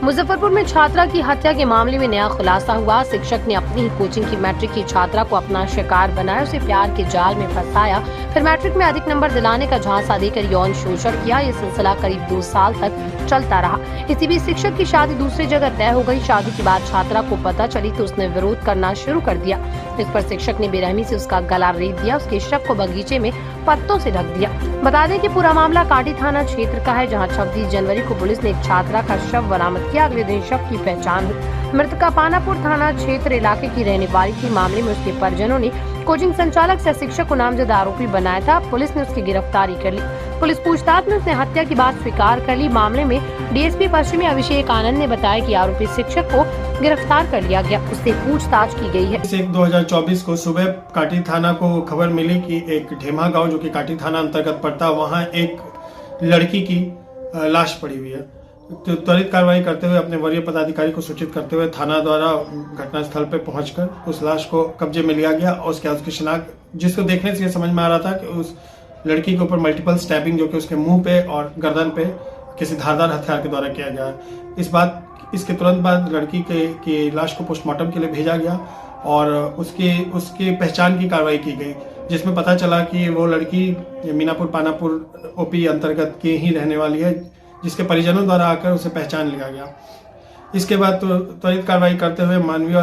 मुजफ्फरपुर में छात्रा की हत्या के मामले में नया खुलासा हुआ। शिक्षक ने अपनी ही कोचिंग की मैट्रिक की छात्रा को अपना शिकार बनाया, उसे प्यार के जाल में फंसाया, फिर मैट्रिक में अधिक नंबर दिलाने का झांसा देकर यौन शोषण किया। ये सिलसिला करीब 2 साल तक चलता रहा। इसी बीच शिक्षक की शादी दूसरी जगह तय हो गई। शादी के बाद छात्रा को पता चली तो उसने विरोध करना शुरू कर दिया। इस पर शिक्षक ने बेरहमी से उसका गला रेत दिया, उसके शव को बगीचे में पत्तों से ढक दिया। बता दें कि पूरा मामला कांटी थाना क्षेत्र का है, जहां 26 जनवरी को पुलिस ने एक छात्रा का शव बरामद किया। अगले दिन शव की पहचान हुई। मृतका पानापुर थाना क्षेत्र इलाके की रहने वाली थी। मामले में उसके परिजनों ने कोचिंग संचालक से शिक्षक को नामजद आरोपी बनाया था। पुलिस ने उसकी गिरफ्तारी कर ली। पुलिस पूछताछ में उसने हत्या की बात स्वीकार कर ली। मामले में डीएसपी पश्चिमी अभिषेक आनंद ने बताया कि आरोपी शिक्षक को गिरफ्तार कर लिया गया, उससे पूछताछ की गई है। 2024 को सुबह काटी थाना को खबर मिली कि एक ढेमा गांव जो कि काटी थाना अंतर्गत पड़ता है, वहां एक लड़की की लाश पड़ी हुई है। तो त्वरित कार्रवाई करते हुए अपने वरीय पदाधिकारी को सूचित करते हुए थाना द्वारा घटनास्थल पर पहुंचकर उस लाश को कब्जे में लिया गया। और उसकी शिनाख्त, जिसको देखने से ये समझ में आ रहा था कि उस लड़की के ऊपर मल्टीपल स्टैबिंग जो कि उसके मुंह पे और गर्दन पे किसी धारदार हथियार के द्वारा किया गया। इसके तुरंत बाद लड़की की लाश को पोस्टमार्टम के लिए भेजा गया और उसकी पहचान की कार्रवाई की गई, जिसमें पता चला कि वो लड़की मीनापुर पानापुर ओपी अंतर्गत की ही रहने वाली है, जिसके परिजनों द्वारा आकर उसे पहचान लिया गया। इसके बाद तो त्वरित कार्रवाई करते हुए मानवीय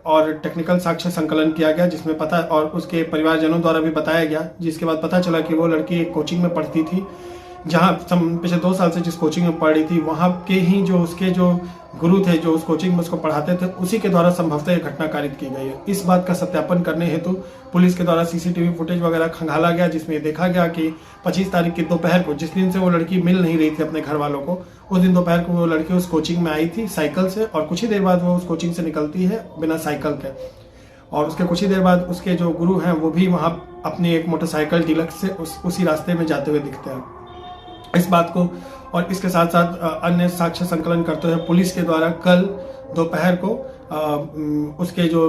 और टेक्निकल साक्ष्य संकलन किया गया, जिसमें पता और उसके परिवारजनों द्वारा भी बताया गया। जिसके बाद पता चला कि वो लड़की एक कोचिंग में पढ़ती थी, जहां पिछले 2 साल से जिस कोचिंग में पढ़ रही थी, वहां के ही जो उसके जो गुरु थे जो उस कोचिंग में उसको पढ़ाते थे, उसी के द्वारा संभवतः यह घटना कारित की गई है। इस बात का सत्यापन करने हेतु पुलिस के द्वारा सीसीटीवी फुटेज वगैरह खंगाला गया, जिसमें देखा गया कि 25 तारीख की दोपहर को, जिस दिन से वो लड़की मिल नहीं रही थी अपने घर वालों को, उस दिन दोपहर को वो लड़की उस कोचिंग में आई थी साइकिल से, और कुछ ही देर बाद वो उस कोचिंग से निकलती है बिना साइकिल के। और उसके कुछ ही देर बाद उसके जो गुरु हैं वो भी वहां अपनी एक मोटरसाइकिल डीलक्स से उसी रास्ते में जाते हुए दिखते हैं। इस बात को और इसके साथ साथ अन्य साक्ष्य संकलन करते हुए पुलिस के द्वारा कल दोपहर को उसके जो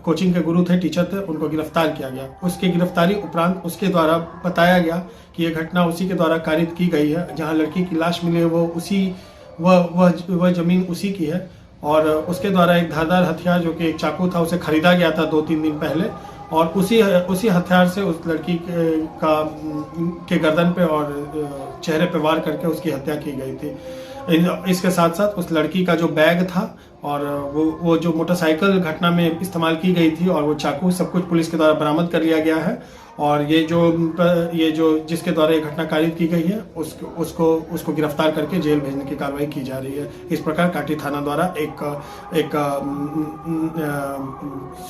कोचिंग के गुरु थे, टीचर थे, उनको गिरफ्तार किया गया। उसकी गिरफ्तारी उपरांत उसके द्वारा बताया गया कि यह घटना उसी के द्वारा कारित की गई है। जहां लड़की की लाश मिली है वह जमीन उसी की है, और उसके द्वारा एक धारदार हथियार जो कि एक चाकू था, उसे खरीदा गया था 2-3 दिन पहले, और उसी हथियार से उस लड़की के गर्दन पे और चेहरे पे वार करके उसकी हत्या की गई थी। इसके साथ साथ उस लड़की का जो बैग था और वो जो मोटरसाइकिल घटना में इस्तेमाल की गई थी और वो चाकू, सब कुछ पुलिस के द्वारा बरामद कर लिया गया है। और ये जो जिसके द्वारा ये घटना कारित की गई है उसको गिरफ्तार करके जेल भेजने की कार्रवाई की जा रही है। इस प्रकार काटी थाना द्वारा एक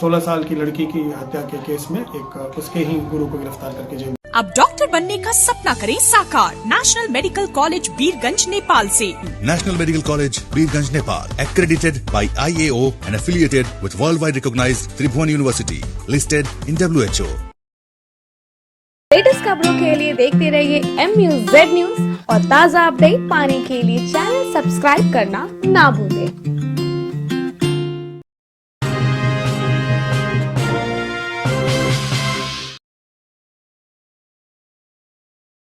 16 साल की लड़की की हत्या के केस में उसके ही गुरु को गिरफ्तार करके जेल। अब डॉक्टर बनने का सपना करें साकार national medical college Birgunj Nepal से। National medical college Birgunj Nepal, accredited by IAO and affiliated with worldwide recognized Tribhuvan University, listed in WHO। Latest खबरों के लिए देखते रहिए MUZ न्यूज और ताज़ा अपडेट पाने के लिए चैनल सब्सक्राइब करना ना भूलें।